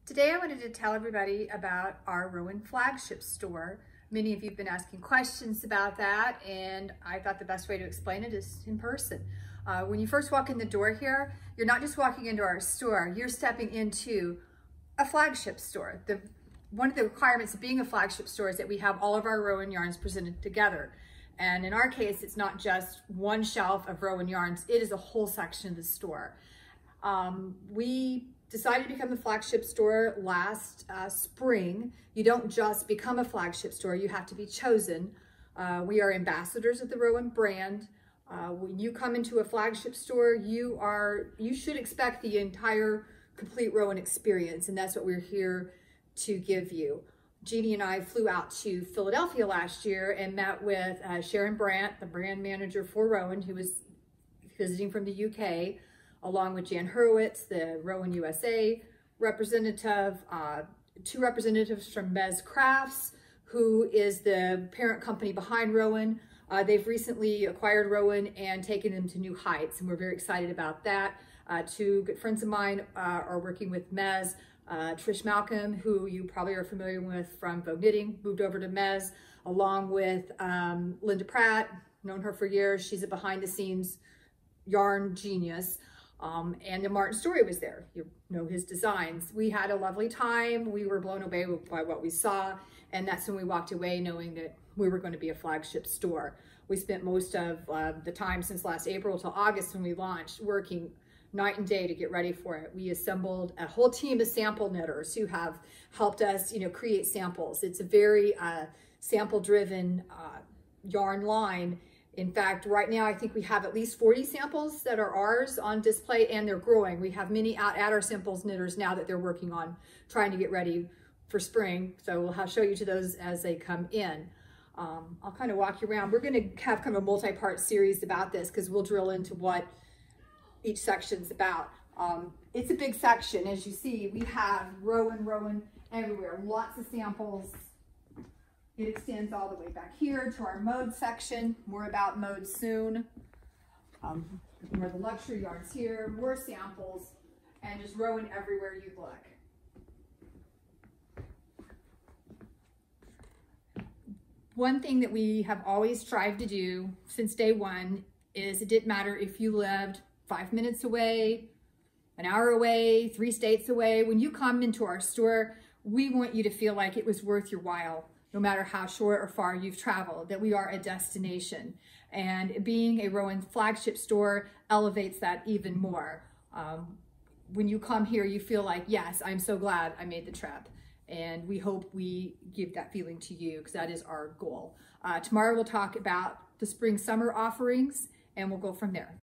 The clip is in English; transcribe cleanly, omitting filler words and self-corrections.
Today I wanted to tell everybody about our Rowan Flagship store. Many of you have been asking questions about that, and I thought the best way to explain it is in person. When you first walk in the door here, you're not just walking into our store, you're stepping into a flagship store. One of the requirements of being a flagship store is that we have all of our Rowan yarns presented together. And in our case, it's not just one shelf of Rowan yarns, it is a whole section of the store. We decided to become a flagship store last spring. You don't just become a flagship store, you have to be chosen. We are ambassadors of the Rowan brand. When you come into a flagship store, you should expect the entire complete Rowan experience, and that's what we're here to give you. Jeannie and I flew out to Philadelphia last year and met with Sharon Brandt, the brand manager for Rowan, who was visiting from the UK, along with Jan Hurwitz, the Rowan USA representative, two representatives from Mez Crafts, who is the parent company behind Rowan. They've recently acquired Rowan and taken them to new heights, and we're very excited about that. Two good friends of mine are working with Mez. Trish Malcolm, who you probably are familiar with from Vogue Knitting, moved over to Mez, along with Linda Pratt, known her for years. She's a behind-the-scenes yarn genius. And then Martin Story was there. You know his designs. We had a lovely time. We were blown away by what we saw, and that's when we walked away knowing that we were going to be a flagship store. We spent most of the time since last April till August when we launched working night and day to get ready for it. We assembled a whole team of sample knitters who have helped us, create samples. It's a very sample-driven yarn line. In fact, right now, I think we have at least 40 samples that are ours on display, and they're growing. We have many out at our samples knitters now that they're working on trying to get ready for spring. So we'll show you to those as they come in. I'll kind of walk you around. We're gonna have kind of a multi-part series about this because we'll drill into what each section's about. It's a big section. As you see, we have Rowan everywhere, lots of samples. It extends all the way back here to our mode section. More about mode soon. More the luxury yarns here, more samples, and just Rowan everywhere you look. One thing that we have always strived to do since day one is it didn't matter if you lived 5 minutes away, an hour away, 3 states away. When you come into our store, we want you to feel like it was worth your while, no matter how short or far you've traveled, that we are a destination. And being a Rowan flagship store elevates that even more. When you come here, you feel like, yes, I'm so glad I made the trip. And we hope we give that feeling to you because that is our goal. Tomorrow we'll talk about the spring summer offerings and we'll go from there.